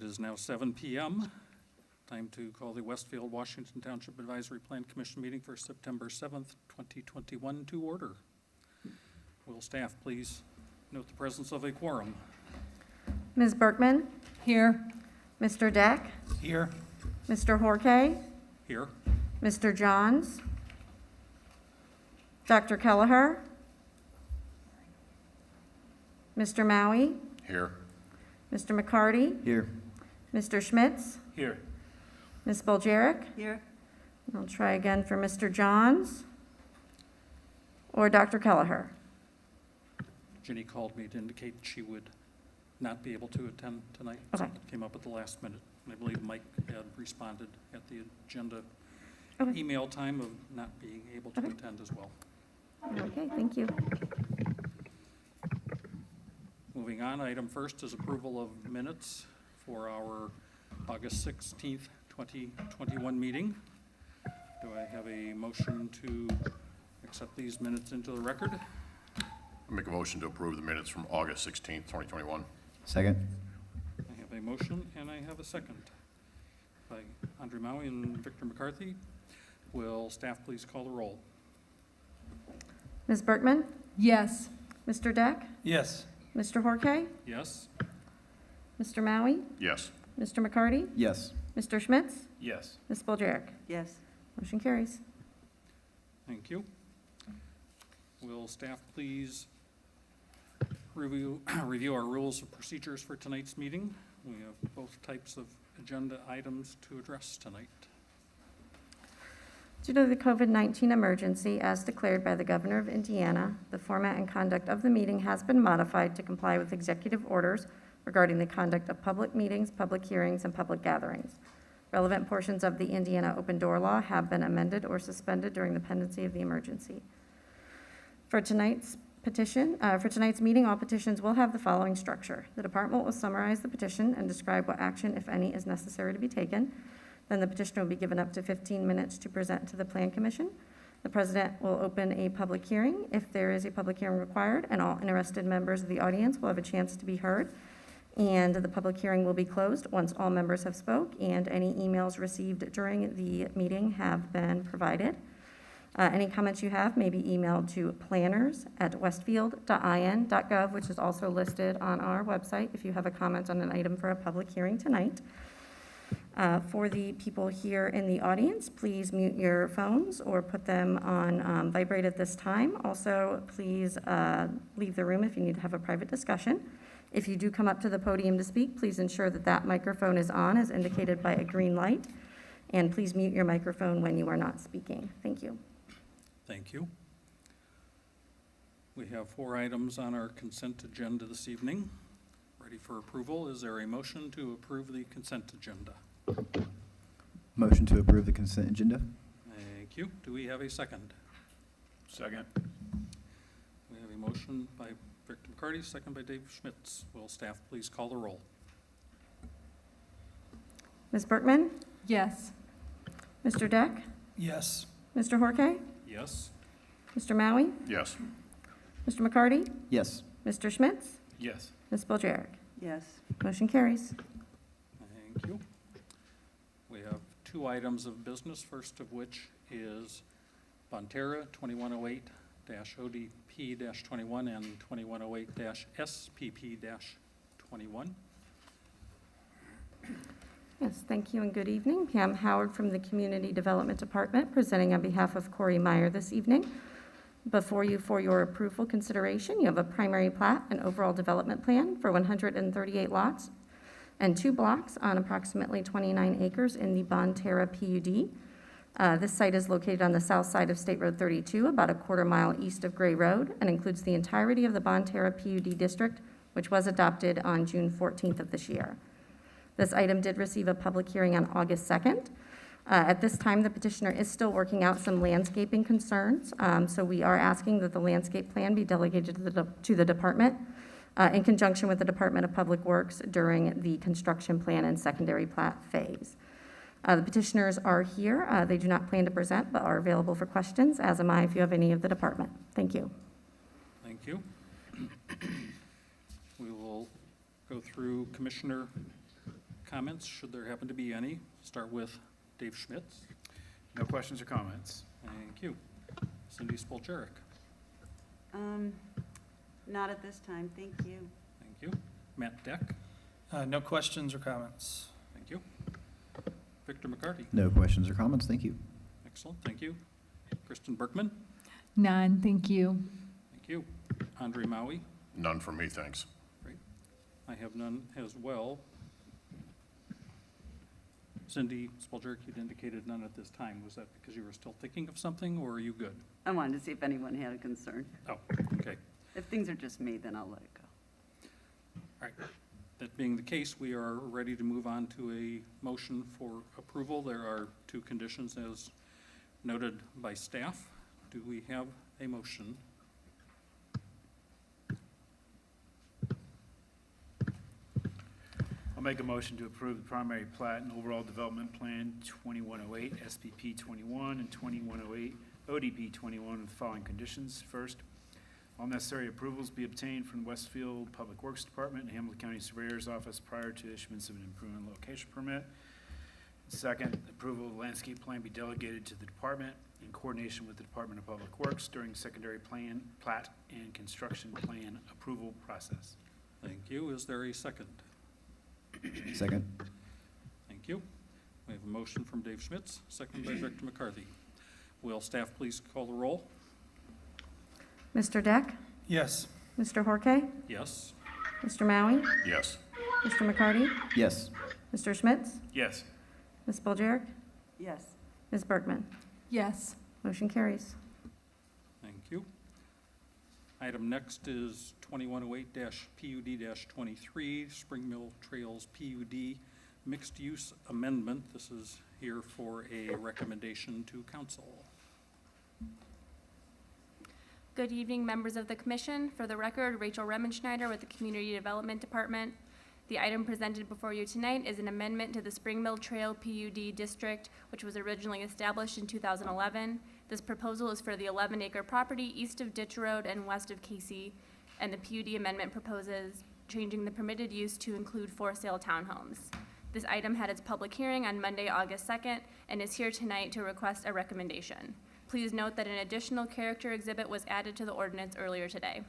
is now 7 p.m. Time to call the Westfield, Washington Township Advisory Plan Commission meeting for September 7th, 2021 to order. Will staff please note the presence of a quorum? Ms. Berkman? Here. Mr. Deck? Here. Mr. Horkay? Here. Mr. Johns? Dr. Kelleher? Mr. Maui? Here. Mr. McCarty? Here. Mr. Schmitz? Here. Ms. Boljeric? Here. I'll try again for Mr. Johns or Dr. Kelleher. Ginny called me to indicate she would not be able to attend tonight. Okay. Something came up at the last minute. And I believe Mike had responded at the agenda Okay. email time of not being able to Okay. attend as well. Okay, thank you. Moving on, item first is approval of minutes for our August 16th, 2021 meeting. Do I have a motion to accept these minutes into the record? I'll make a motion to approve the minutes from August 16th, 2021. Second. I have a motion and I have a second by Andre Maui and Victor McCarthy. Will staff please call the roll? Ms. Berkman? Yes. Mr. Deck? Yes. Mr. Horkay? Yes? Mr. Maui? Yes. Mr. McCarty? Yes. Mr. Schmitz? Yes. Ms. Boljeric? Yes. Motion carries. Thank you. Will staff please review our rules of procedures for tonight's meeting? We have both types of agenda items to address tonight. Due to the COVID-19 emergency as declared by the Governor of Indiana, the format and conduct of the meeting has been modified to comply with executive orders regarding the conduct of public meetings, public hearings, and public gatherings. Relevant portions of the Indiana Open Door Law have been amended or suspended during the pendency of the emergency. For tonight's meeting, all petitions will have the following structure. The department will summarize the petition and describe what action, if any, is necessary to be taken. Then the petitioner will be given up to 15 minutes to present to the Plan Commission. The president will open a public hearing if there is a public hearing required, and all interested members of the audience will have a chance to be heard. And the public hearing will be closed once all members have spoke and any emails received during the meeting have been provided. Any comments you have may be emailed to planners@westfield.in.gov, which is also listed on our website if you have a comment on an item for a public hearing tonight. For the people here in the audience, please mute your phones or put them on vibrate at this time. Also, please leave the room if you need to have a private discussion. If you do come up to the podium to speak, please ensure that that microphone is on as indicated by a green light. And please mute your microphone when you are not speaking. Thank you. Thank you. We have 4 items on our consent agenda this evening. Ready for approval. Is there a motion to approve the consent agenda? Motion to approve the consent agenda. Thank you. Do we have a second? Second. We have a motion by Victor McCarty, second by Dave Schmitz. Will staff please call the roll? Ms. Berkman? Yes. Mr. Deck? Yes. Mr. Horkay? Yes? Mr. Maui? Yes. Mr. McCarty? Yes. Mr. Schmitz? Yes. Ms. Boljeric? Yes. Motion carries. Thank you. We have 2 items of business, first of which is Bonterra 2108-ODP-21 and 2108-SPP-21. Yes, thank you and good evening. Pam Howard from the Community Development Department presenting on behalf of Corey Meyer this evening. Before you for your approval consideration, you have a primary plat and overall development plan for 138 lots and 2 blocks on approximately 29 acres in the Bonterra PUD. This site is located on the south side of State Road 32, about a quarter mile east of Gray Road, and includes the entirety of the Bonterra PUD district, which was adopted on June 14th of this year. This item did receive a public hearing on August 2nd. At this time, the petitioner is still working out some landscaping concerns, so we are asking that the landscape plan be delegated to the department in conjunction with the Department of Public Works during the construction plan and secondary plat phase. The petitioners are here. They do not plan to present, but are available for questions, as am I if you have any of the department. Thank you. Thank you. We will go through commissioner comments, should there happen to be any. Start with Dave Schmitz. No questions or comments? Thank you. Cindy Spoljarek. Not at this time, thank you. Thank you. Matt Deck. No questions or comments. Thank you. Victor McCarty. No questions or comments, thank you. Excellent, thank you. Kristen Berkman. None, thank you. Thank you. Andre Maui. None from me, thanks. Great. I have none as well. Cindy Spoljarek, you'd indicated none at this time. Was that because you were still thinking of something, or are you good? I wanted to see if anyone had a concern. Oh, okay. If things are just me, then I'll let it go. All right. That being the case, we are ready to move on to a motion for approval. There are two conditions as noted by staff. Do we have a motion? I'll make a motion to approve the primary plat and overall development plan 2108, SPP 21, and 2108, ODP 21, with the following conditions. First, all necessary approvals be obtained from the Westfield Public Works Department and Hamilton County Surveyor's Office prior to issuance of an improvement location permit. Second, approval of the landscape plan be delegated to the department in coordination with the Department of Public Works during secondary plan, plat, and construction plan approval process. Thank you. Is there a second? Second. Thank you. We have a motion from Dave Schmitz, second by Victor McCarthy. Will staff please call the roll? Mr. Deck? Yes. Mr. Horke? Yes. Mr. Maui? Yes. Mr. McCarty? Yes. Mr. Schmitz? Yes. Ms. Spiljerik? Yes, Ms. Bergman? Yes. Motion carries. Thank you. Item next is 2108-PUD-23, Spring Mill Trails PUD Mixed Use Amendment. This is here for a recommendation to council. Good evening, members of the commission. For the record, Rachel Rehmschneider with the Community Development Department. The item presented before you tonight is an amendment to the Spring Mill Trail PUD district, which was originally established in 2011. This proposal is for the 11-acre property east of Ditch Road and west of Casey, and the PUD amendment proposes changing the permitted use to include for-sale townhomes. This item had its public hearing on Monday, August 2nd, and is here tonight to request a recommendation. Please note that an additional character exhibit was added to the ordinance earlier today.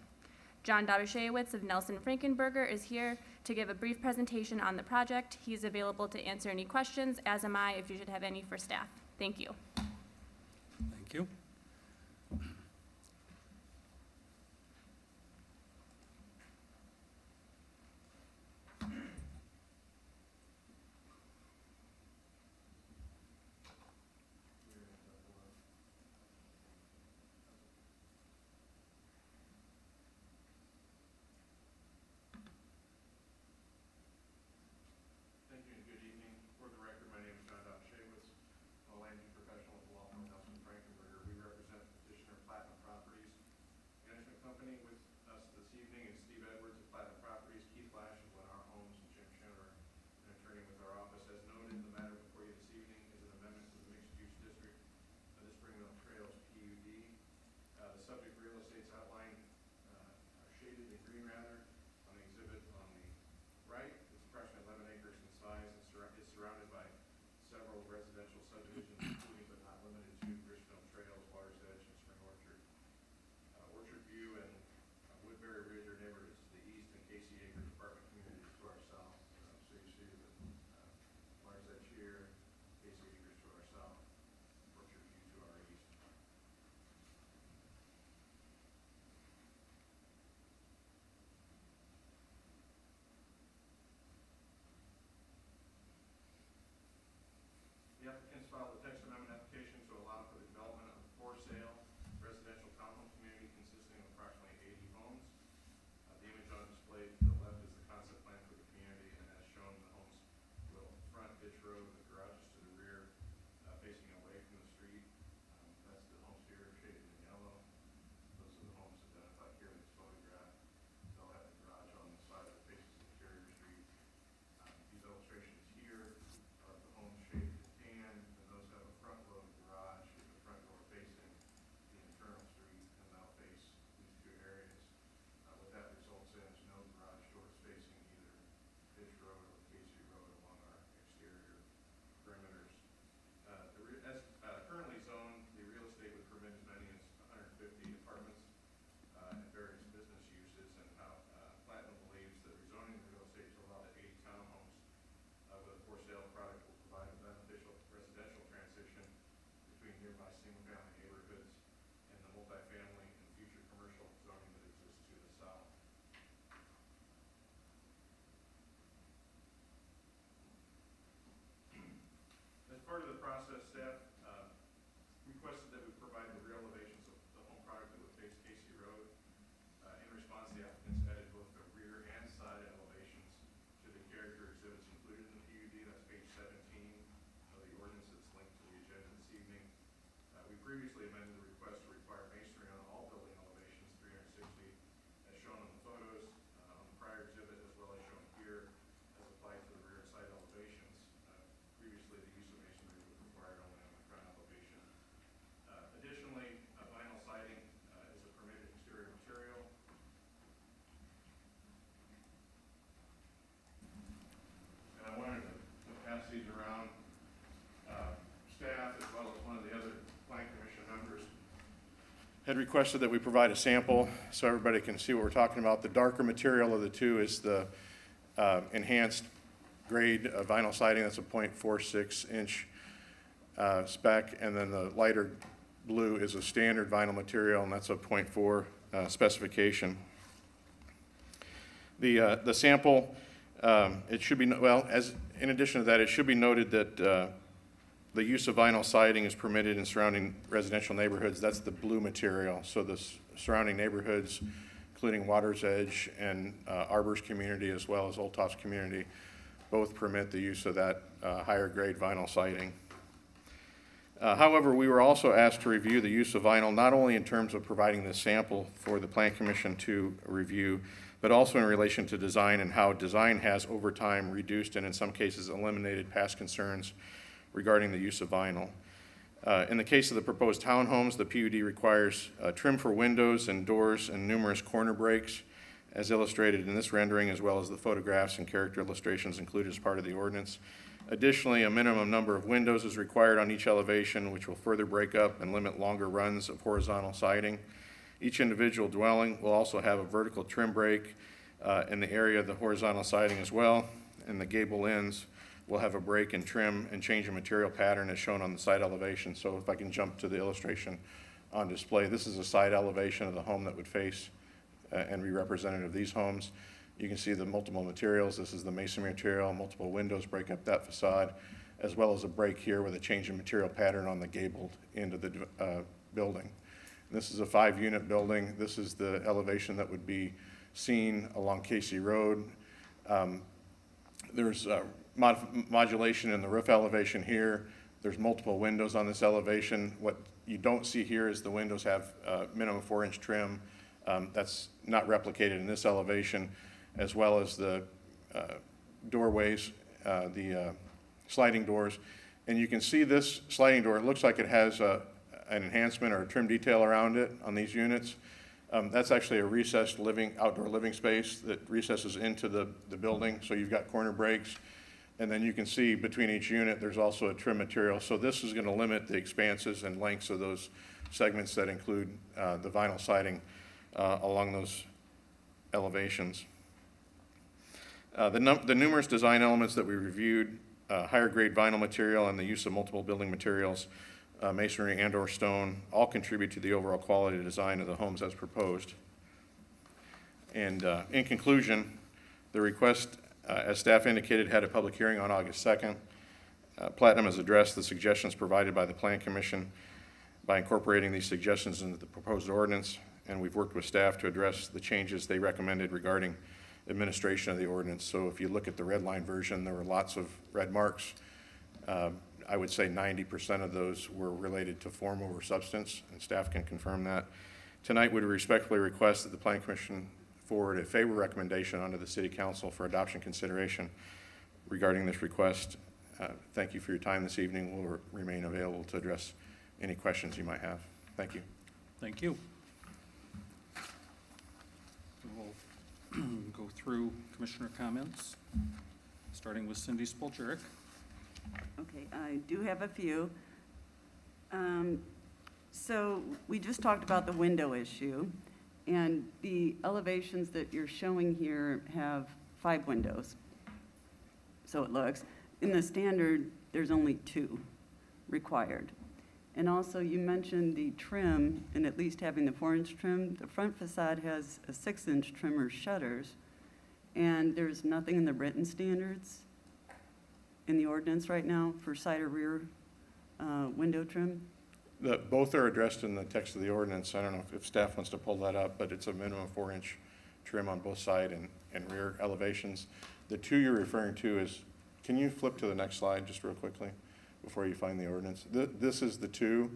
John Dobashewitz of Nelson Frankenberger is here to give a brief presentation on the project. He's available to answer any questions, as am I, if you should have any for staff. Thank you. Thank you. Thank you and good evening. For the record, my name is John Dobashewitz. I'm a land use professional with the law firm Nelson Frankenberger. We represent petitioner Platinum Properties Management Company. With us this evening is Steve Edwards of Platinum Properties, Keith Lash of Lennar Homes, and Jim Schoner, an attorney with our office. As noted, the matter before you this evening is an amendment to the mixed-use district of the Spring Mill Trails PUD. The subject real estate's outlined, are shaded in green rather, on the exhibit on the right. It's approximately 11 acres in size. It's surrounded by several residential subdivisions, including but not limited to Rehmschneider Trails, Water's Edge, and Spring Orchard. Orchard View and Woodbury Ridge are neighborhoods to the east, and Casey Acres apartment communities to our south. So you see that Water's Edge here, Casey Acres to our south, Orchard View to our east. had requested that we provide a sample so everybody can see what we're talking about. The darker material of the two is the enhanced grade vinyl siding. That's a .46 inch spec, and then the lighter blue is a standard vinyl material, and that's a .4 specification. The sample, it should be, well, in addition to that, it should be noted that the use of vinyl siding is permitted in surrounding residential neighborhoods. That's the blue material. So the surrounding neighborhoods, including Water's Edge and Arbor's community, as well as Old Tops community, both permit the use of that higher grade vinyl siding. However, we were also asked to review the use of vinyl, not only in terms of providing the sample for the Plan Commission to review, but also in relation to design and how design has over time reduced and in some cases eliminated past concerns regarding the use of vinyl. In the case of the proposed townhomes, the PUD requires trim for windows and doors and numerous corner breaks, as illustrated in this rendering, as well as the photographs and character illustrations included as part of the ordinance. Additionally, a minimum number of windows is required on each elevation, which will further break up and limit longer runs of horizontal siding. Each individual dwelling will also have a vertical trim break in the area of the horizontal siding as well, and the gable ends will have a break and trim and change in material pattern as shown on the side elevation. So if I can jump to the illustration on display, this is a side elevation of the home that would face and be representative of these homes. You can see the multiple materials. This is the masonry material. Multiple windows break up that facade, as well as a break here with a change in material pattern on the gabled end of the building. This is a 5-unit building. This is the elevation that would be seen along Casey Road. There's modulation in the roof elevation here. There's multiple windows on this elevation. What you don't see here is the windows have minimum 4-inch trim. That's not replicated in this elevation, as well as the doorways, the sliding doors. And you can see this sliding door, it looks like it has an enhancement or a trim detail around it on these units. That's actually a recessed outdoor living space that recesses into the building. So you've got corner breaks. And then you can see between each unit, there's also a trim material. So this is going to limit the expanses and lengths of those segments that include the vinyl siding along those elevations. The numerous design elements that we reviewed, higher grade vinyl material and the use of multiple building materials, masonry and or stone, all contribute to the overall quality of design of the homes as proposed. And in conclusion, the request, as staff indicated, had a public hearing on August 2nd. Platinum has addressed the suggestions provided by the Plan Commission by incorporating these suggestions into the proposed ordinance, and we've worked with staff to address the changes they recommended regarding administration of the ordinance. So if you look at the red line version, there were lots of red marks. I would say 90% of those were related to form over substance, and staff can confirm that. Tonight, we respectfully request that the Plan Commission forward a favorable recommendation onto the City Council for adoption consideration regarding this request. Thank you for your time this evening. We'll remain available to address any questions you might have. Thank you. Thank you. We'll go through commissioner comments, starting with Cindy Spolcherick. Okay, I do have a few. So we just talked about the window issue, and the elevations that you're showing here have 5 windows. So it looks. In the standard, there's only 2 required. And also, you mentioned the trim, and at least having the 4-inch trim. The front facade has a 6-inch trim or shutters, and there's nothing in the written standards in the ordinance right now for side or rear window trim. Both are addressed in the text of the ordinance. I don't know if staff wants to pull that up, but it's a minimum 4-inch trim on both side and rear elevations. The 2 you're referring to is, can you flip to the next slide just real quickly before you find the ordinance? This is the 2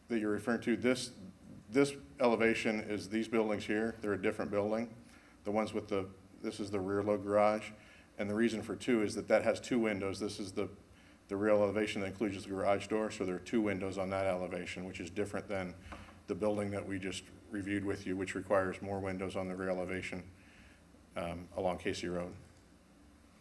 that you're referring to. This elevation is these buildings here. They're a different building. The ones with this is the rear load garage. And the reason for 2 is that has 2 windows. This is the real elevation that includes the garage door. So there are 2 windows on that elevation, which is different than the building that we just reviewed with you, which requires more windows on the rear elevation along Casey Road.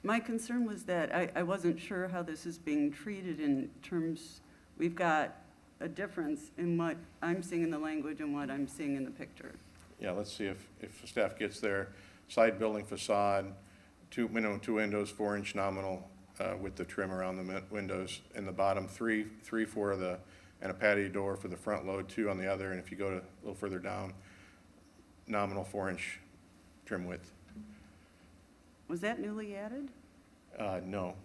My concern was that I wasn't sure how this is being treated in terms, we've got a difference in what I'm seeing in the language and what I'm seeing in the picture. Yeah, let's see if staff gets there. Side building facade, minimum 2 windows, 4-inch nominal with the trim around the windows. In the bottom, three for the, and a patio door for the front load, 2 on the other. And if you go to a little further down, nominal 4-inch trim width. Was that newly added? No,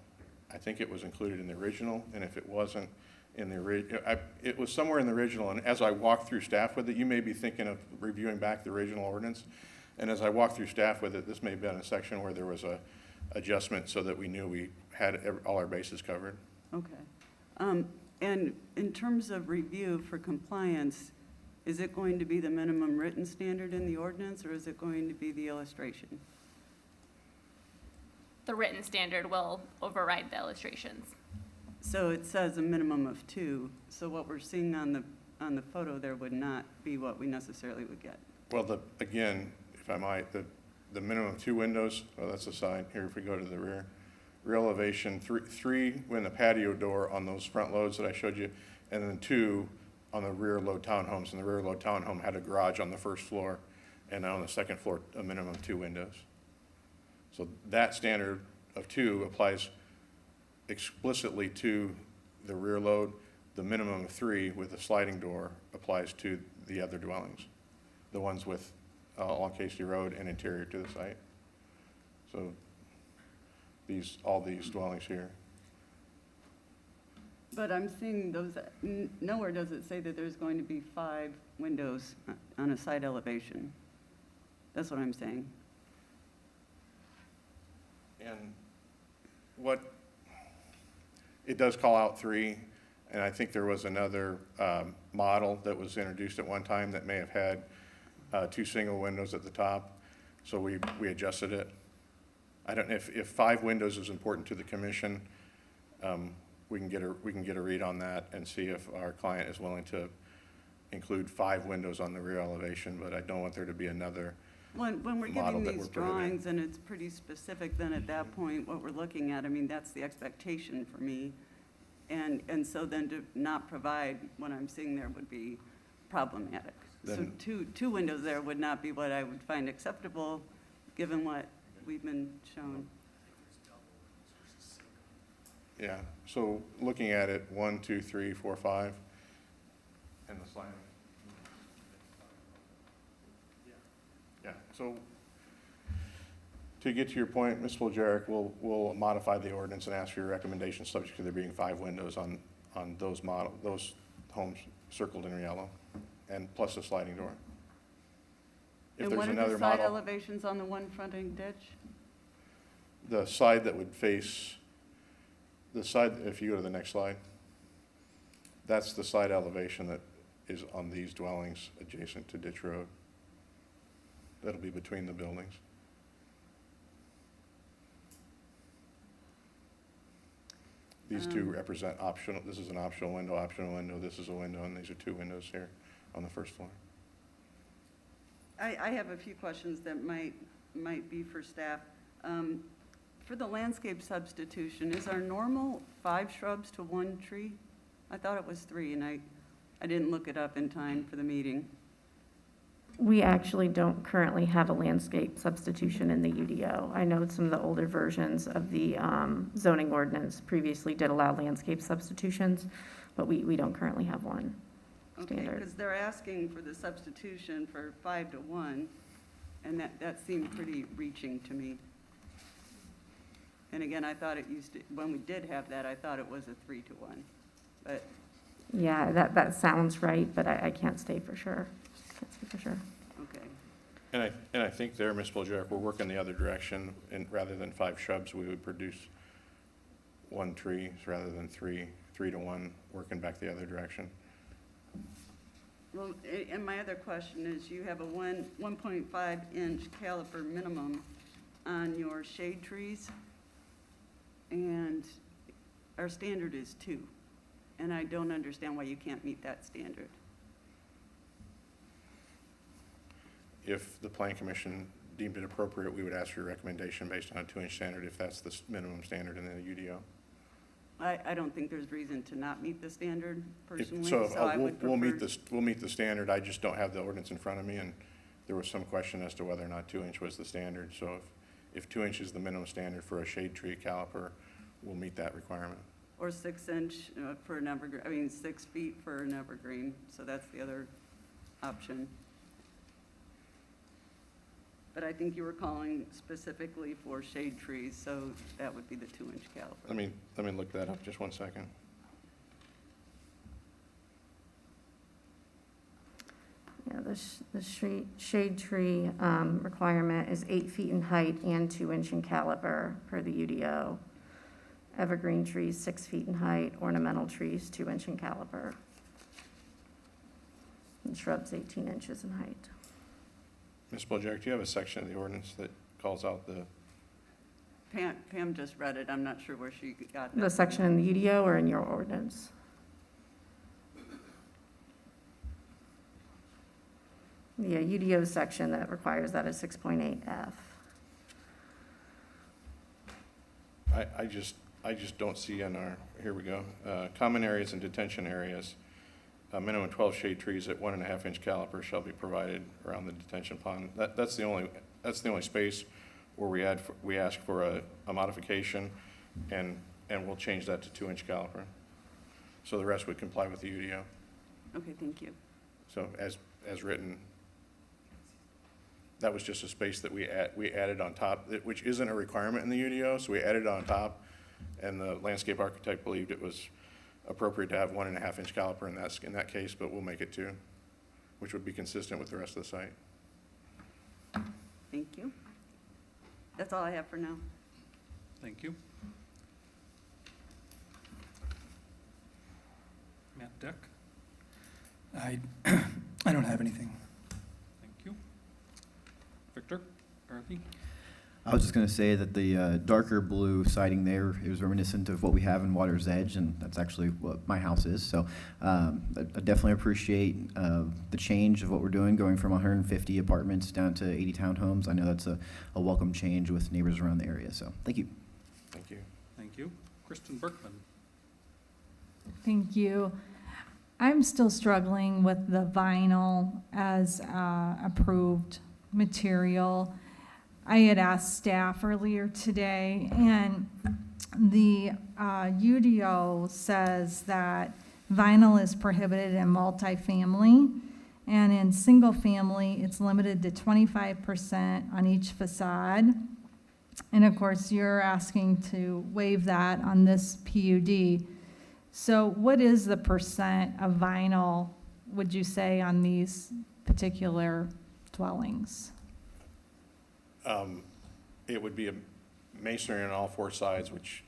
I think it was included in the original, and if it wasn't in the it was somewhere in the original, and as I walked through staff with it, you may be thinking of reviewing back the original ordinance, and as I walked through staff with it, this may have been a section where there was a adjustment so that we knew we had all our bases covered. Okay. And in terms of review for compliance, is it going to be the minimum written standard in the ordinance, or is it going to be the illustration? The written standard will override the illustrations. So it says a minimum of 2, so what we're seeing on the photo there would not be what we necessarily would get. Well, again, if I might, the minimum 2 windows, well, that's the side. Here, if we go to the rear elevation, three in the patio door on those front loads that I showed you, and then 2 on the rear load townhomes. And the rear load townhome had a garage on the first floor, and on the second floor, a minimum of 2 windows. So that standard of 2 applies explicitly to the rear load. The minimum of 3 with a sliding door applies to the other dwellings, the ones with along Casey Road and interior to the site. So all these dwellings here. But I'm seeing those, nowhere does it say that there's going to be 5 windows on a side elevation. That's what I'm saying. And it does call out 3, and I think there was another model that was introduced at one time that may have had 2 single windows at the top, so we adjusted it. I don't know if 5 windows is important to the commission. We can get a read on that and see if our client is willing to include 5 windows on the rear elevation, but I don't want there to be another When we're model giving that these we're prohibiting. drawings and it's pretty specific, then at that point, what we're looking at, I mean, that's the expectation for me. And so then to not provide what I'm seeing there would be problematic. So Then- two windows there would not be what I would find acceptable, given what we've been shown. Yeah, so looking at it, 1, 2, 3, 4, 5, and the sliding. Yeah, so to get to your point, Ms. Wojcik, we'll modify the ordinance and ask for your recommendation, subject to there being 5 windows on those homes circled in yellow, and plus a sliding door. If And there's what are another the side model, elevations on the one fronting ditch? the side that would face, the side, if you go to the next slide, that's the side elevation that is on these dwellings adjacent to Ditch Road. That'll be between the buildings. These 2 represent optional, this is an optional window, this is a window, and these are 2 windows here on the first floor. I have a few questions that might be for staff. For the landscape substitution, is our normal 5 shrubs to 1 tree? I thought it was 3, and I didn't look it up in time for the meeting. We actually don't currently have a landscape substitution in the UDO. I know some of the older versions of the zoning ordinance previously did allow landscape substitutions, but we don't currently have one Okay, standard. because they're asking for the substitution for 5 to 1, and that seemed pretty reaching to me. And again, I thought it used to, when we did have that, I thought it was a 3 to 1. But, Yeah, that sounds right, but I can't say for sure. Can't say for sure. okay. And I think there, Ms. Wojcik, we're working the other direction, and rather than 5 shrubs, we would produce 1 tree rather than 3 to 1, working back the other direction. Well, and my other question is, you have a 1.5-inch caliper minimum on your shade trees, and our standard is 2. And I don't understand why you can't meet that standard. If the Plan Commission deemed it appropriate, we would ask for your recommendation based on a 2-inch standard, if that's the minimum standard in the UDO. I don't think there's reason to not meet the standard personally, So so I would we'll meet prefer. we'll meet the standard. I just don't have the ordinance in front of me, and there was some question as to whether or not 2-inch was the standard. So if 2 inch is the minimum standard for a shade tree caliper, we'll meet that requirement. Or 6-inch for an evergreen, 6 feet for an evergreen, so that's the other option. But I think you were calling specifically for shade trees, so that would be the 2-inch caliper. Let me look that up, just one second. Yeah, the shade tree requirement is 8 feet in height and 2-inch in caliber per the UDO. Evergreen trees, 6 feet in height, ornamental trees, 2-inch in caliber. And shrubs, 18 inches in height. Ms. Bojack, do you have a section of the ordinance that calls out the, Pam just read it, I'm not sure where she got that. The section in the UDO or in your ordinance? The UDO section that requires that is 6.8F. I just don't see in our, here we go, common areas and detention areas, a minimum 12 shade trees at 1.5-inch caliper shall be provided around the detention pond. That's the only space where we ask for a modification, and we'll change that to 2-inch caliper. So the rest would comply with the UDO. Okay, thank you. So as written, that was just a space that we added on top, which isn't a requirement in the UDO, so we added it on top, and the landscape architect believed it was appropriate to have 1.5-inch caliper in that case, but we'll make it 2, which would be consistent with the rest of the site. Thank you. That's all I have for now. Thank you. Matt Deck, I don't have anything. thank you. Victor, Dorothy? I was just going to say that the darker blue siding there is reminiscent of what we have in Water's Edge, and that's actually what my house is. So I definitely appreciate the change of what we're doing, going from 150 apartments down to 80 townhomes. I know that's a welcome change with neighbors around the area. So thank you. Thank you. Thank you. Kristen Berkman? Thank you. I'm still struggling with the vinyl as approved material. I had asked staff earlier today, and the UDO says that vinyl is prohibited in multifamily, and in single family, it's limited to 25% on each facade. And of course, you're asking to waive that on this PUD. So what is the percent of vinyl, would you say, on these particular dwellings? It would be a masonry on all 4 sides, which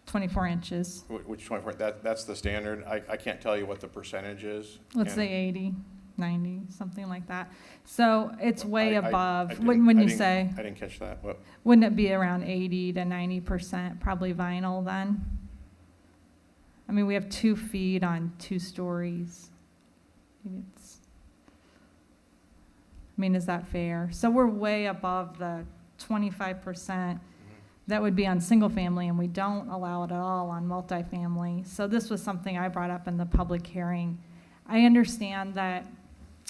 24 inches. 24, that's the standard. I can't tell you what the percentage is. Let's and say 80, 90, something like that. So it's way I above. didn't- Wouldn't I you didn't- say? I didn't catch that. What? Wouldn't it be around 80 to 90% probably vinyl then? I mean, we have 2 feet on 2 stories. I mean, is that fair? So we're way above the 25% that would be on single family, and we don't allow it at all on multifamily. So this was something I brought up in the public hearing. I understand that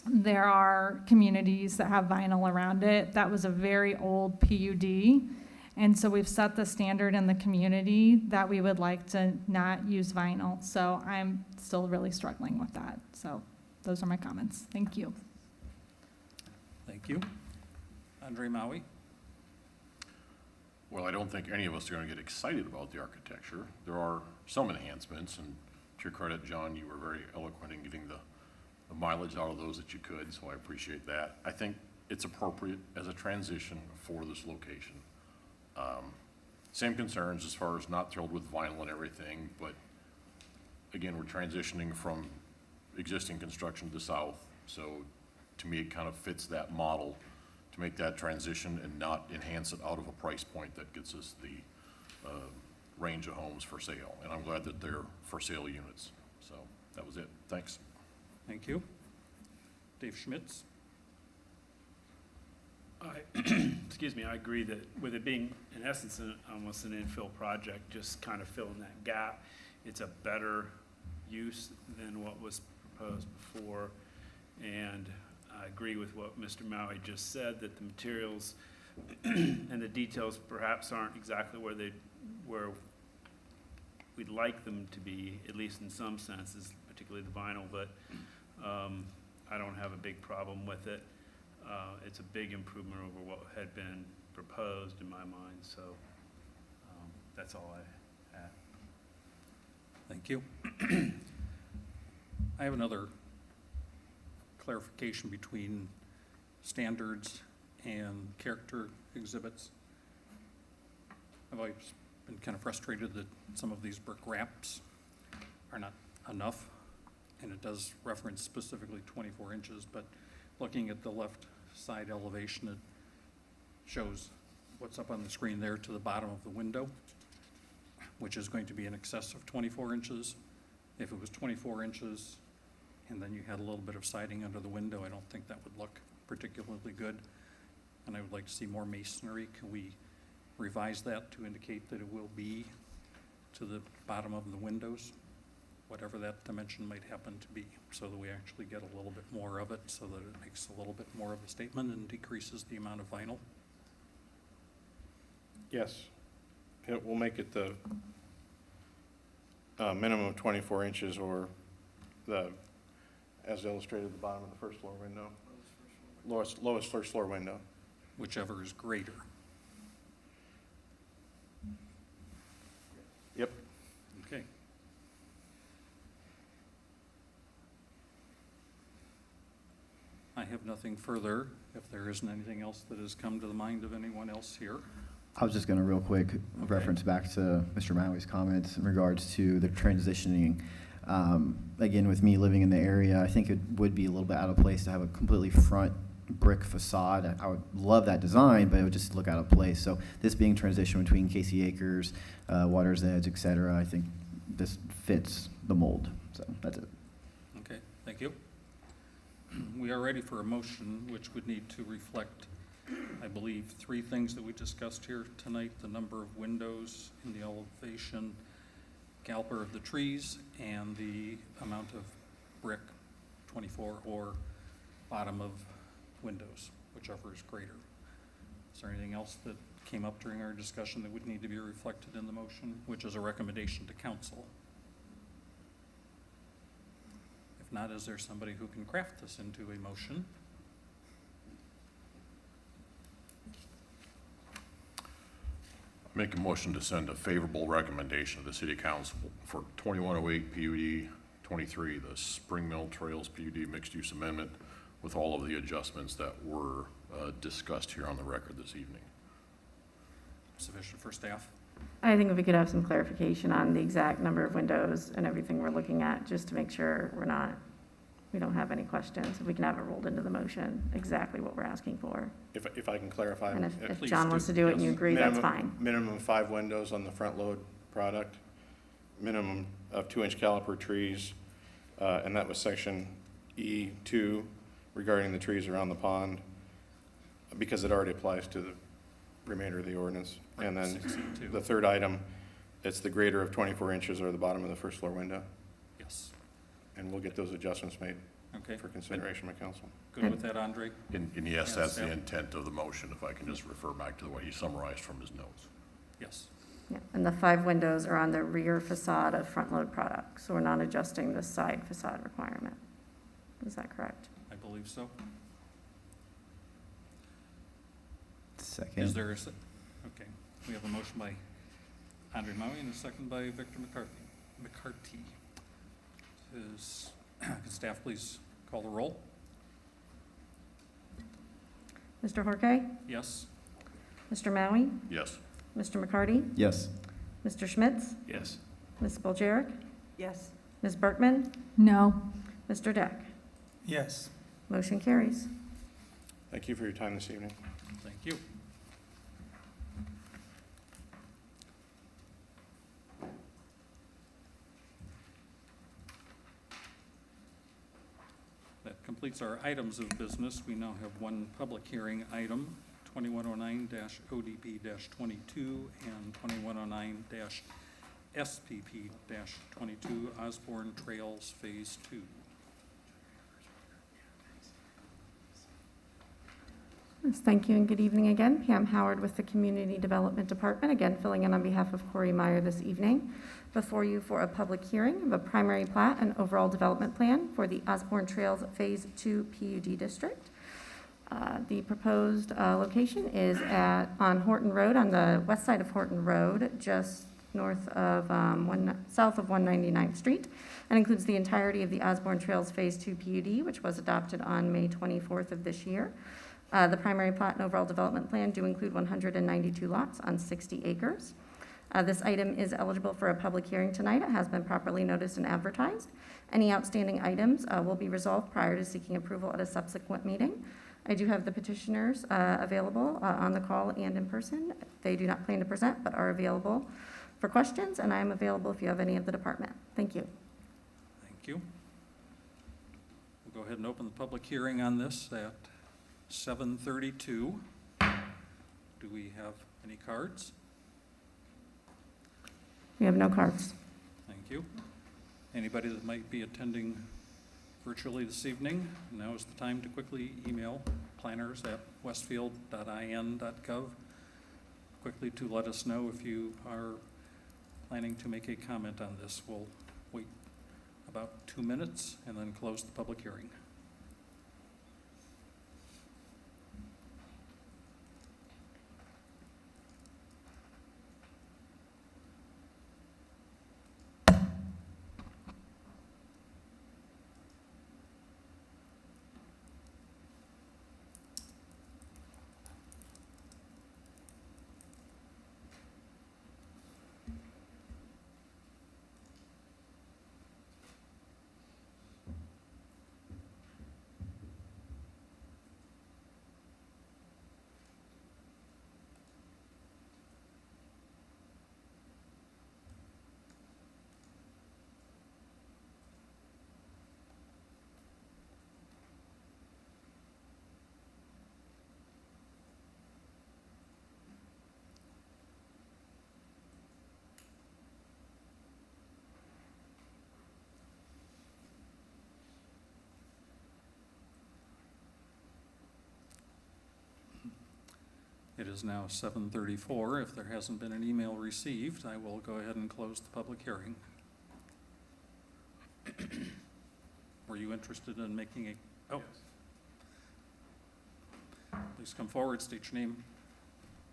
there are communities that have vinyl around it. That was a very old PUD. And so we've set the standard in the community that we would like to not use vinyl. So I'm still really struggling with that. So those are my comments. Thank you. Thank you. Andre Maui? Well, I don't think any of us are going to get excited about the architecture. There are some enhancements, and to your credit, John, you were very eloquent in getting the mileage out of those that you could, so I appreciate that. I think it's appropriate as a transition for this location. Same concerns as far as not thrilled with vinyl and everything, but again, we're transitioning from existing construction to the south, so to me, it kind of fits that model to make that transition and not enhance it out of a price point that gets us the range of homes for sale. And I'm glad that they're for sale units. So that was it. Thanks. Thank you. Dave Schmitz? Excuse me, I agree that with it being, in essence, almost an infill project, just kind of filling that gap, it's a better use than what was proposed before. And I agree with what Mr. Maui just said, that the materials and the details perhaps aren't exactly where we'd like them to be, at least in some senses, particularly the vinyl, but I don't have a big problem with it. It's a big improvement over what had been proposed in my mind, so that's all I had. Thank you. I have another clarification between standards and character exhibits. I've always been kind of frustrated that some of these brick wraps are not enough, and it does reference specifically 24 inches, but looking at the left side elevation, it shows what's up on the screen there to the bottom of the window, which is going to be in excess of 24 inches. If it was 24 inches and then you had a little bit of siding under the window, I don't think that would look particularly good. And I would like to see more masonry. Can we revise that to indicate that it will be to the bottom of the windows, whatever that dimension might happen to be, so that we actually get a little bit more of it, so that it makes a little bit more of a statement and decreases the amount of vinyl? Yes. It will make it the minimum of 24 inches or the, as illustrated at the bottom of the first floor window. Lowest first floor window. Whichever is greater. Yep. Okay. I have nothing further. If there isn't anything else that has come to the mind of anyone else here. I was just going to real quick reference back to Mr. Maui's comments in regards to the transitioning. Again, with me living in the area, I think it would be a little bit out of place to have a completely front brick facade. I would love that design, but it would just look out of place. So this being transition between Casey Acres, Water's Edge, et cetera, I think this fits the mold. So that's it. Okay, thank you. We are ready for a motion which would need to reflect, I believe, three things that we discussed here tonight: the number of windows in the elevation, caliper of the trees, and the amount of brick, 24 or bottom of windows, whichever is greater. Is there anything else that came up during our discussion that would need to be reflected in the motion, which is a recommendation to council? If not, is there somebody who can craft this into a motion? Make a motion to send a favorable recommendation to the city council for 2108 PUD 23, the Spring Mill Trails PUD mixed-use amendment, with all of the adjustments that were discussed here on the record this evening. Sufficient for staff? I think if we could have some clarification on the exact number of windows and everything we're looking at, just to make sure we don't have any questions. If we can have it rolled into the motion, exactly what we're asking for. If I can clarify. And if Please John do. wants to do it and you Yes. agree, that's fine. Minimum 5 windows on the front load product, minimum of 2-inch caliper trees, and that was section E2 regarding the trees around the pond, because it already applies to the remainder of the ordinance. And then 62. the third item, it's the greater of 24 inches or the bottom of the first floor window, Yes. and we'll get those adjustments made Okay. for consideration by council. Good with that, Andre? And yes, Yes, that's the yeah. intent of the motion, if I can just refer back to what he summarized from his notes. Yes. Yeah, and the 5 windows are on the rear facade of front-load product, so we're not adjusting the side facade requirement. Is that correct? I believe so. Second. Is there a, okay, we have a motion by Andre Maui and a second by Victor McCarthy. Could staff please call the roll? Mr. Horkay? Yes? Mr. Maui? Yes. Mr. McCarty? Yes. Mr. Schmitz? Yes. Ms. Boljerick? Yes. Ms. Berkman? No. Mr. Deck? Yes. Motion carries. Thank you for your time this evening. Thank you. That completes our items of business. We now have one public hearing item 2109-ODP-22 and 2109-SPP-22 Osborne Trails Phase 2. Yes, thank you and good evening again. Pam Howard with the Community Development Department, again filling in on behalf of Corey Meyer this evening. Before you for a public hearing of a primary plat and overall development plan for the Osborne Trails Phase 2 PUD District. The proposed location is on Horton Road, on the west side of Horton Road, just north of, south of 199th Street, and includes the entirety of the Osborne Trails Phase 2 PUD, which was adopted on May 24th of this year. The primary plat and overall development plan do include 192 lots on 60 acres. This item is eligible for a public hearing tonight. It has been properly noticed and advertised. Any outstanding items will be resolved prior to seeking approval at a subsequent meeting. I do have the petitioners available on the call and in person. They do not plan to present, but are available for questions, and I am available if you have any of the department. Thank you. Thank you. We'll go ahead and open the public hearing on this at 7:32. Do we have any cards? We have no cards. Thank you. Anybody that might be attending virtually this evening, now is the time to quickly email planners@westfield.in.gov quickly to let us know if you are planning to make a comment on this. We'll wait about 2 minutes and then close the public hearing. It is now 7:34. If there hasn't been an email received, I will go ahead and close the public hearing. Were you interested in making a, oh. Please come forward, state your name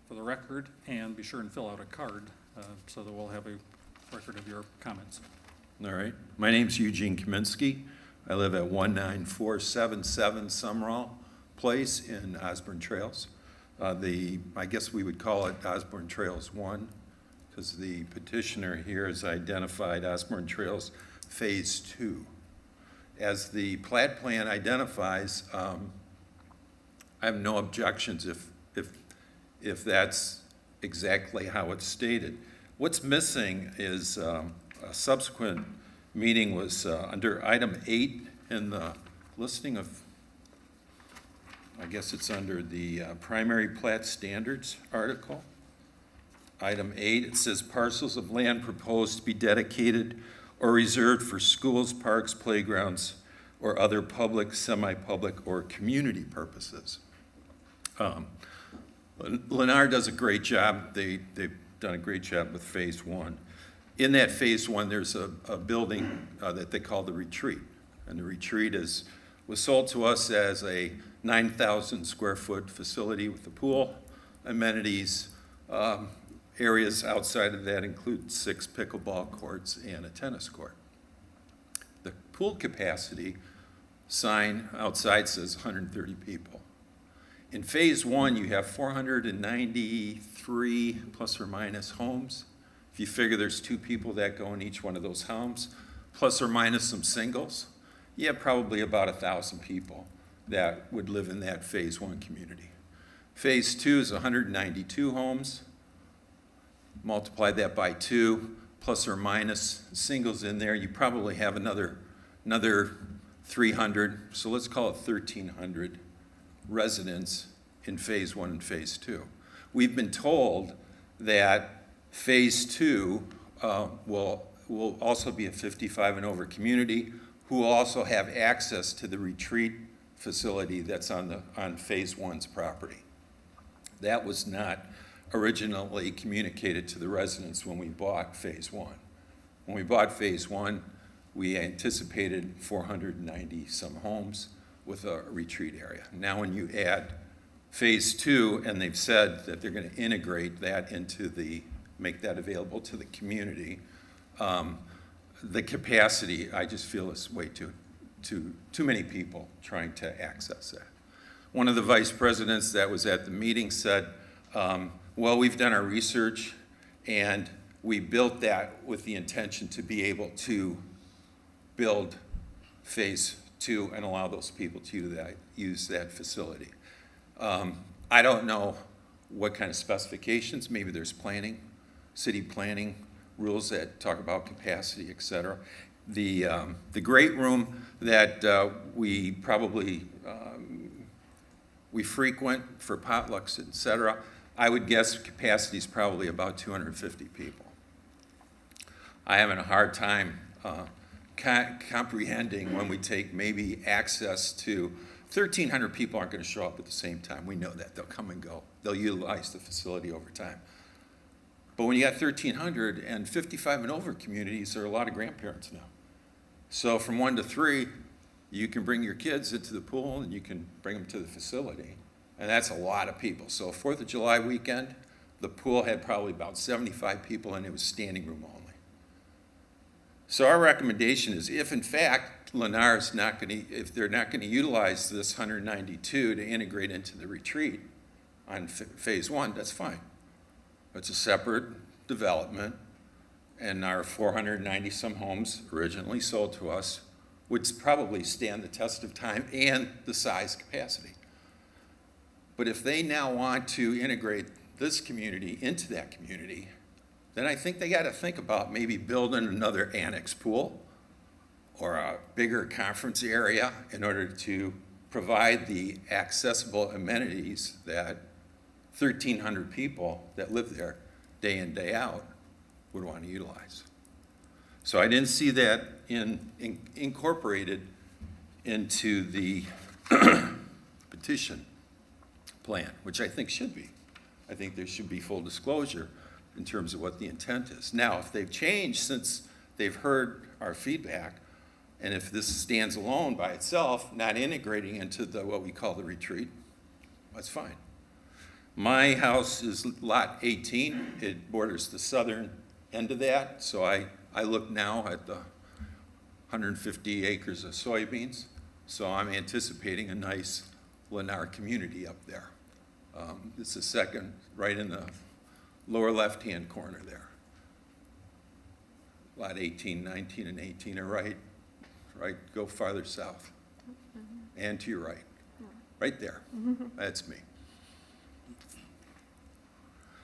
for the record, and be sure and fill out a card so that we'll have a record of your comments. All right. My name's Eugene Kaminsky. I live at 19477 Summerall Place in Osborne Trails. I guess we would call it Osborne Trails 1, because the petitioner here has identified Osborne Trails Phase 2. As the plat plan identifies, I have no objections if that's exactly how it's stated. What's missing is a subsequent meeting was under item 8 in the listing of, I guess it's under the primary plat standards article. Item 8, it says parcels of land proposed to be dedicated or reserved for schools, parks, playgrounds, or other public, semi-public, or community purposes. Lennar does a great job. They've done a great job with Phase 1. In that Phase 1, there's a building that they call the Retreat. And the Retreat was sold to us as a 9,000 square foot facility with a pool, amenities. Areas outside of that include 6 pickleball courts and a tennis court. The pool capacity sign outside says 130 people. In Phase 1, you have 493 plus or minus homes. If you figure there's 2 people that go in each one of those homes, plus or minus some singles, you have probably about 1,000 people that would live in that Phase 1 community. Phase 2 is 192 homes. Multiply that by 2, plus or minus singles in there, you probably have another 300, so let's call it 1,300 residents in Phase 1 and Phase 2. We've been told that Phase 2 will also be a 55 and over community who will also have access to the retreat facility that's on Phase 1's property. That was not originally communicated to the residents when we bought Phase 1. When we bought Phase 1, we anticipated 490 some homes with a retreat area. Now when you add Phase 2, and they've said that they're going to integrate that make that available to the community, the capacity, I just feel is way too many people trying to access that. One of the vice presidents that was at the meeting said, well, we've done our research and we built that with the intention to be able to build Phase 2 and allow those people to use that facility. I don't know what kind of specifications, maybe there's planning, city planning rules that talk about capacity, et cetera. The great room that we probably we frequent for potlucks, et cetera, I would guess capacity is probably about 250 people. I having a hard time comprehending when we take maybe access to 1,300 people aren't going to show up at the same time. We know that. They'll come and go. They'll utilize the facility over time. But when you got 1,300 and 55 and over communities, there are a lot of grandparents now. So from 1 to 3, you can bring your kids into the pool and you can bring them to the facility. And that's a lot of people. So 4th of July weekend, the pool had probably about 75 people and it was standing room only. So our recommendation is if in fact Lennar's if they're not going to utilize this 192 to integrate into the retreat on Phase 1, that's fine. It's a separate development, and our 490 some homes originally sold to us would probably stand the test of time and the size capacity. But if they now want to integrate this community into that community, then I think they got to think about maybe building another annex pool or a bigger conference area in order to provide the accessible amenities that 1,300 people that live there day in, day out would want to utilize. So I didn't see that incorporated into the petition plan, which I think should be. I think there should be full disclosure in terms of what the intent is. Now, if they've changed since they've heard our feedback, and if this stands alone by itself, not integrating into what we call the retreat, that's fine. My house is lot 18. It borders the southern end of that, so I look now at the 150 acres of soybeans, so I'm anticipating a nice Lennar community up there. It's the second, right in the lower left-hand corner there. Lot 18, 19, and 18 are right, go farther south, and to your right, right there. That's me.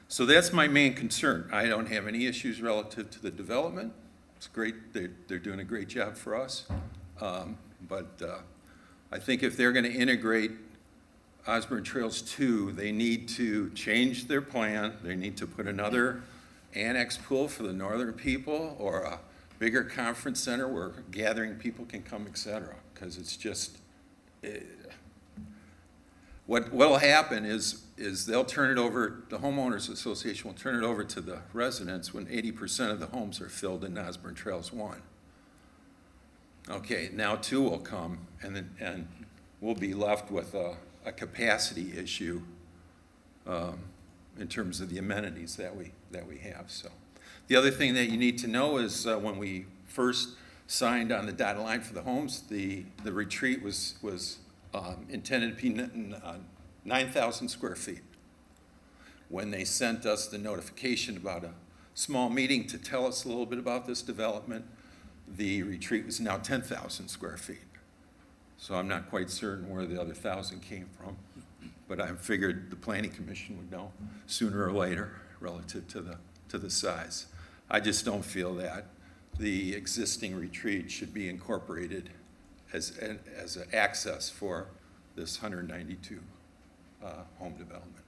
So that's my main concern. I don't have any issues relative to the development. It's great, they're doing a great job for us. But I think if they're gonna integrate Osborne Trails 2, they need to change their plan. They need to put another annex pool for the northern people or a bigger conference center where gathering people can come, et cetera. Because it's just, what'll happen is they'll turn it over, the homeowners association will turn it over to the residents when 80% of the homes are filled in Osborne Trails 1. Okay, now 2 will come and we'll be left with a capacity issue in terms of the amenities that we have. So the other thing that you need to know is when we first signed on the dotted line for the homes, the retreat was intended to be 9,000 square feet. When they sent us the notification about a small meeting to tell us a little bit about this development, the retreat was now 10,000 square feet. So I'm not quite certain where the other 1,000 came from, but I figured the Planning Commission would know sooner or later relative to the size. I just don't feel that the existing retreat should be incorporated as an access for this 192 home development.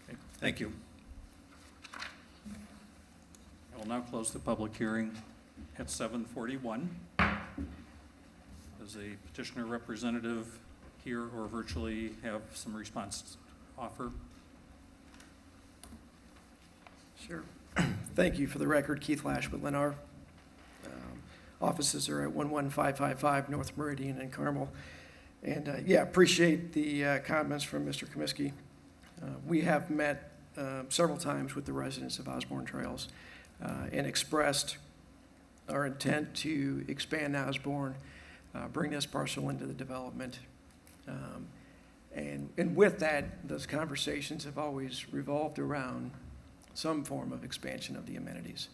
Okay. Thank you. I will now close the public hearing at 7:41. Does a petitioner representative here or virtually have some response to offer? Sure. Thank you. For the record, Keith Lash with Lennar. Offices are at 11555 North Meridian in Carmel. And yeah, appreciate the comments from Mr. Comiskey. We have met several times with the residents of Osborne Trails and expressed our intent to expand Osborne, bring this parcel into the development. And with that, those conversations have always revolved around some form of expansion of the amenities.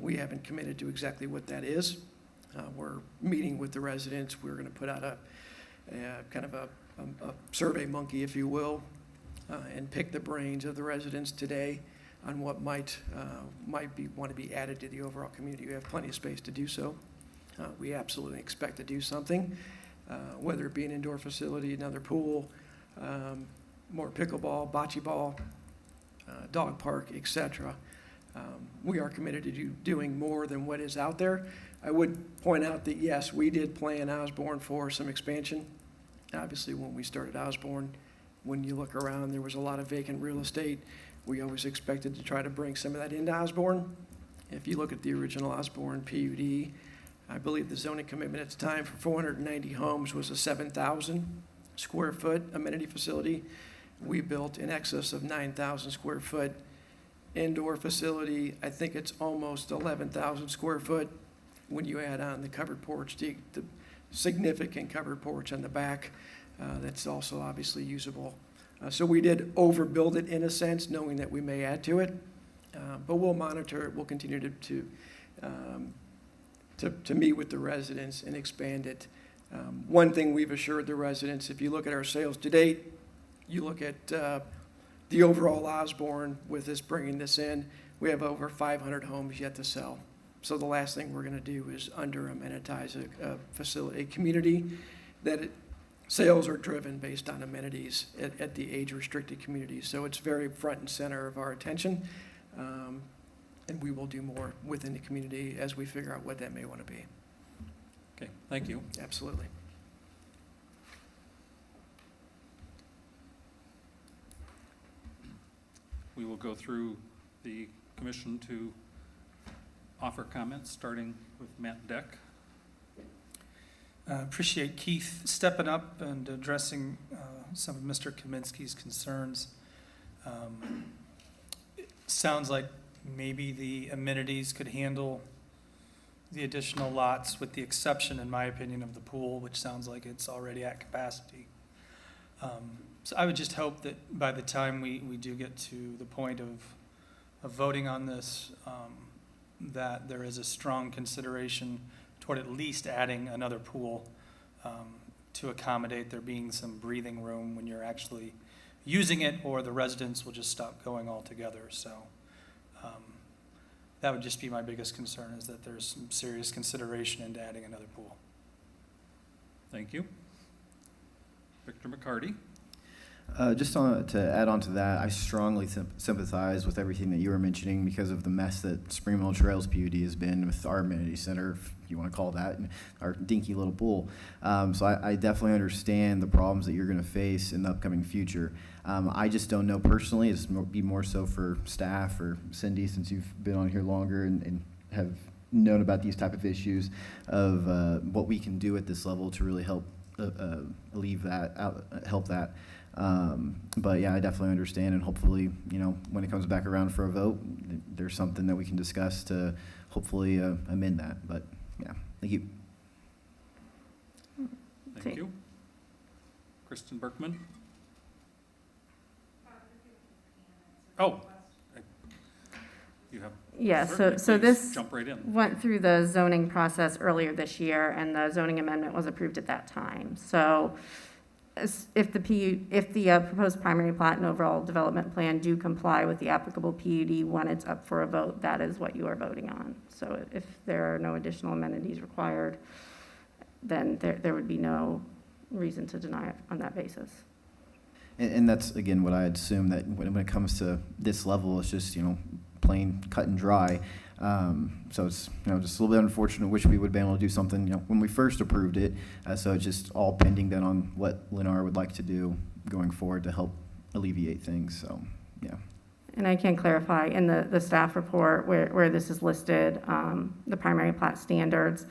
We haven't committed to exactly what that is. We're meeting with the residents. We're going to put out a kind of a survey monkey, if you will, and pick the brains of the residents today on what want to be added to the overall community. We have plenty of space to do so. We absolutely expect to do something, whether it be an indoor facility, another pool, more pickleball, bocce ball, dog park, etc. We are committed to doing more than what is out there. I would point out that, yes, we did plan Osborne for some expansion. Obviously, when we started Osborne, when you look around, there was a lot of vacant real estate. We always expected to try to bring some of that into Osborne. If you look at the original Osborne PUD, I believe the zoning commitment at the time for 490 homes was a 7,000 square foot amenity facility. We built in excess of 9,000 square foot indoor facility. I think it's almost 11,000 square foot when you add on the covered porch, the significant covered porch on the back that's also obviously usable. So we did overbuild it in a sense, knowing that we may add to it, but we'll monitor it. We'll continue to meet with the residents and expand it. One thing we've assured the residents, if you look at our sales to date, you look at the overall Osborne with us bringing this in, we have over 500 homes yet to sell. So the last thing we're going to do is under-amenitize a facility, a community that sales are driven based on amenities at the age-restricted communities. So it's very front and center of our attention, and we will do more within the community as we figure out what that may want to be. Okay, thank you. Absolutely. We will go through the commission to offer comments, starting with Matt Deck. Appreciate Keith stepping up and addressing some of Mr. Kaminsky's concerns. It sounds like maybe the amenities could handle the additional lots, with the exception, in my opinion, of the pool, which sounds like it's already at capacity. So I would just hope that by the time we do get to the point of voting on this, that there is a strong consideration toward at least adding another pool to accommodate there being some breathing room when you're actually using it, or the residents will just stop going altogether. So that would just be my biggest concern, is that there's some serious consideration into adding another pool. Thank you. Victor McCarty. To add on to that, I strongly sympathize with everything that you were mentioning because of the mess that Spring Mill Trails PUD has been with our amenity center, if you want to call that, and our dinky little pool. So I definitely understand the problems that you're going to face in the upcoming future. I just don't know personally. It's be more so for staff or Cindy, since you've been on here longer and have known about these type of issues, of what we can do at this level to really help help that. But yeah, I definitely understand, and hopefully, when it comes back around for a vote, there's something that we can discuss to hopefully amend that. But yeah, thank you. Thank you. Kristen Berkman. Oh, you have. Yeah, certainly, so please this jump right in. went through the zoning process earlier this year, and the zoning amendment was approved at that time. So if the proposed primary plat and overall development plan do comply with the applicable PUD when it's up for a vote, that is what you are voting on. So if there are no additional amenities required, then there would be no reason to deny it on that basis. And that's, again, what I assume, that when it comes to this level, it's just, plain cut and dry. So it's, just a little bit unfortunate. Wish we would have been able to do something, when we first approved it. So it's just all pending then on what Lennar would like to do going forward to help alleviate things, so, yeah. And I can clarify, in the staff report where this is listed, the primary plat standards,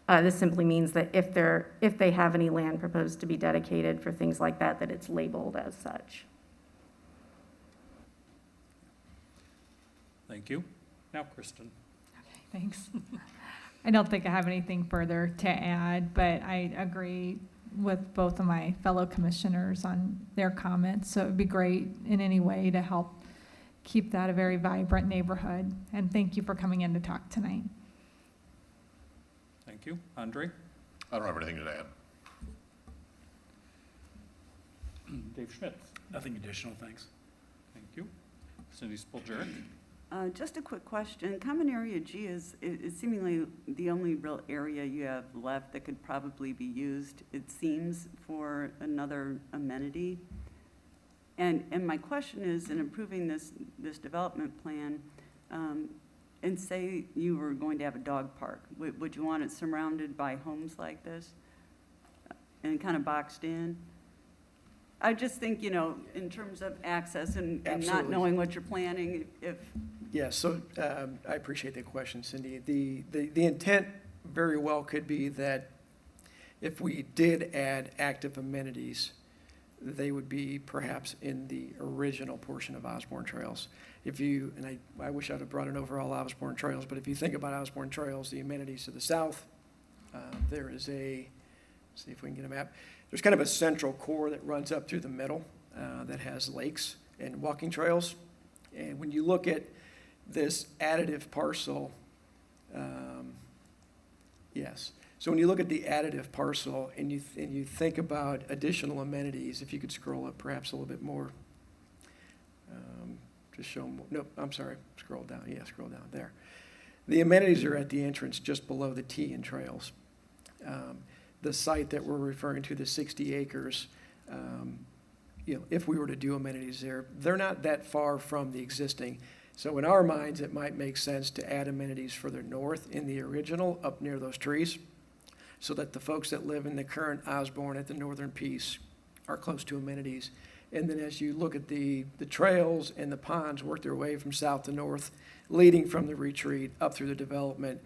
this simply means that if they have any land proposed to be dedicated for things like that, that it's labeled as such. Thank you. Now, Kristen. Okay, thanks. I don't think I have anything further to add, but I agree with both of my fellow commissioners on their comments. So it would be great in any way to help keep that a very vibrant neighborhood. And thank you for coming in to talk tonight. Thank you. Andre? I don't have anything to add. Dave Schmidt? Nothing additional, thanks. Thank you. Cindy Spilgeric? Just a quick question. Common Area G is seemingly the only real area you have left that could probably be used, it seems, for another amenity. And my question is, in approving this development plan, and say you were going to have a dog park, would you want it surrounded by homes like this and kind of boxed in? I just think, in terms of access and not Absolutely. knowing what you're planning, if Yeah, so I appreciate the question, Cindy. The intent very well could be that if we did add active amenities, they would be perhaps in the original portion of Osborne Trails. And I wish I'd have brought an overall Osborne Trails, but if you think about Osborne Trails, the amenities to the south, there is let's see if we can get a map. There's kind of a central core that runs up through the middle that has lakes and walking trails. And when you look at this additive parcel, yes. So when you look at the additive parcel and you think about additional amenities, if you could scroll up perhaps a little bit more, to show more, no, I'm sorry, scroll down, yeah, scroll down there. The amenities are at the entrance just below the T in Trails. The site that we're referring to, the 60 acres, if we were to do amenities there, they're not that far from the existing. So in our minds, it might make sense to add amenities further north in the original, up near those trees, so that the folks that live in the current Osborne at the northern piece are close to amenities. And then as you look at the trails and the ponds work their way from south to north, leading from the retreat up through the development.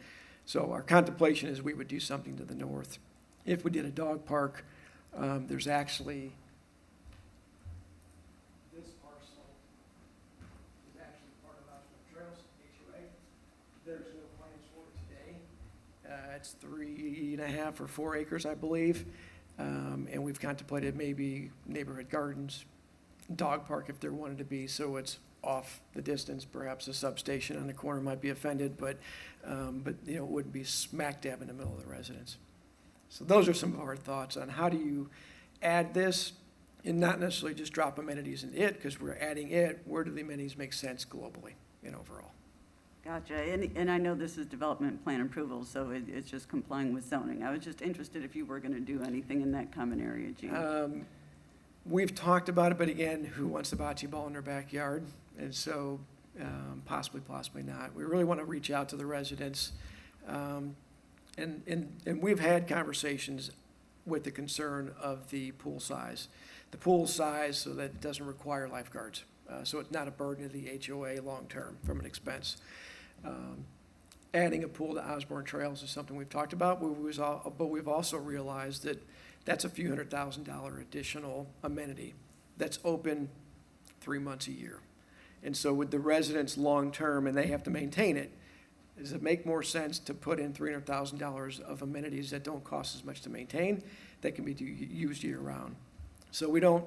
So our contemplation is we would do something to the north. If we did a dog park, there's actually this parcel is actually part of Osborne Trails, HOA. There's no plans for it today. It's 3.5 or 4 acres, I believe. And we've contemplated maybe neighborhood gardens, dog park if there wanted to be, so it's off the distance. Perhaps a substation on the corner might be offended, but it wouldn't be smack dab in the middle of the residence. So those are some of our thoughts on how do you add this and not necessarily just drop amenities in it, because we're adding it. Where do the amenities make sense globally and overall? Gotcha, and I know this is development plan approval, so it's just complying with zoning. I was just interested if you were gonna do anything in that common area, Gene. We've talked about it, but again, who wants the bocce ball in their backyard? And so possibly not. We really want to reach out to the residents. And we've had conversations with the concern of the pool size. The pool size so that it doesn't require lifeguards. So it's not a burden to the HOA long-term from an expense. Adding a pool to Osborne Trails is something we've talked about, but we've also realized that that's a few $100,000 additional amenity that's open 3 months a year. And so with the residents long-term, and they have to maintain it, does it make more sense to put in $300,000 of amenities that don't cost as much to maintain, that can be used year-round? So I don't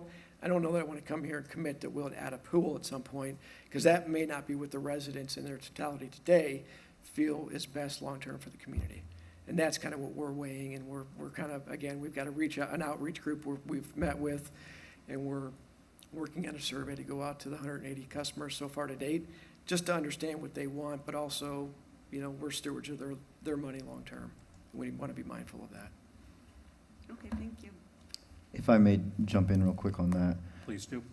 know that I want to come here and commit that we'll add a pool at some point, because that may not be what the residents in their totality today feel is best long-term for the community. And that's kind of what we're weighing, and we're kind of, again, we've got an outreach group we've met with, and we're working on a survey to go out to the 180 customers so far to date, just to understand what they want, but also, we're stewards of their money long-term. We want to be mindful of that. Okay, thank you. If I may jump in real quick on that. Please do.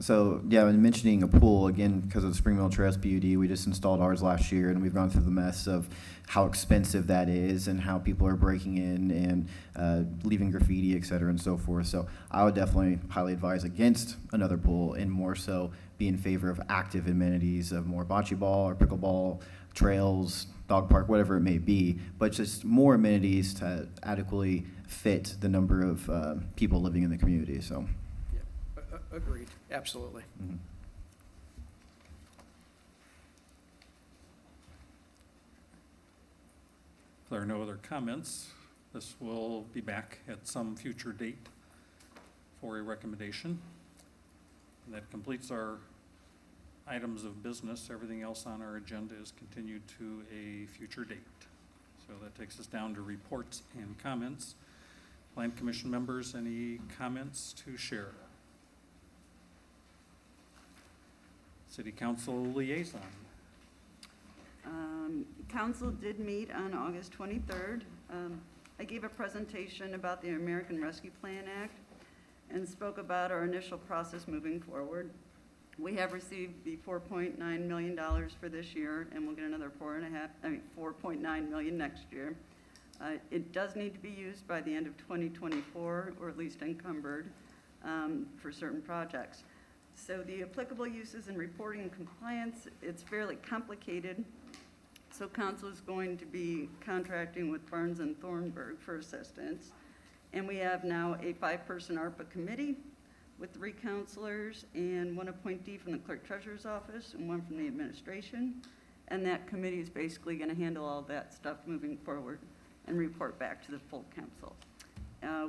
So, yeah, when mentioning a pool, again, because of the Spring Mill Trails PUD, we just installed ours last year, and we've gone through the mess of how expensive that is and how people are breaking in and leaving graffiti, et cetera, and so forth. So I would definitely highly advise against another pool, and more so be in favor of active amenities of more bocce ball or pickleball, trails, dog park, whatever it may be, but just more amenities to adequately fit the number of people living in the community, so. Agreed, absolutely. Mhm. If there are no other comments, this will be back at some future date for a recommendation. And that completes our items of business. Everything else on our agenda is continued to a future date. So that takes us down to reports and comments. Plan Commission members, any comments to share? City Council liaison. Council did meet on August 23rd. I gave a presentation about the American Rescue Plan Act and spoke about our initial process moving forward. We have received the $4.9 million for this year, and we'll get another $4.9 million next year. It does need to be used by the end of 2024, or at least encumbered for certain projects. So the applicable uses and reporting and compliance, it's fairly complicated. So council is going to be contracting with Barnes and Thornburg for assistance. And we have now a 5-person ARPA committee with 3 counselors and 1 appointee from the clerk treasurer's office and 1 from the administration. And that committee is basically going to handle all that stuff moving forward and report back to the full council.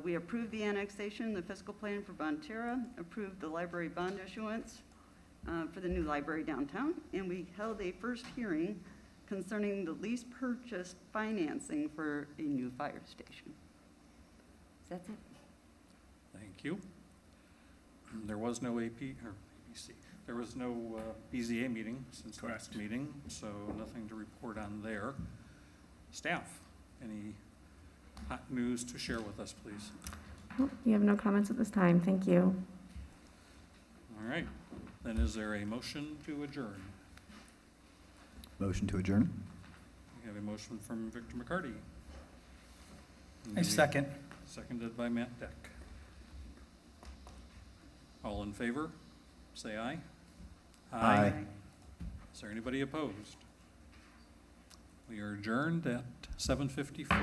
We approved the annexation, the fiscal plan for Bonterra, approved the library bond issuance for the new library downtown, and we held a first hearing concerning the lease purchase financing for a new fire station. That's it. Thank you. There was no AP, or ABC, there was no BZA meeting since last meeting, so nothing to report on there. Staff, any hot news to share with us, please? We have no comments at this time. Thank you. All right, then is there a motion to adjourn? Motion to adjourn? We have a motion from Victor McCarty. I second. Seconded by Matt Deck. All in favor, say aye. Aye. Is there anybody opposed? We are adjourned at 7:54.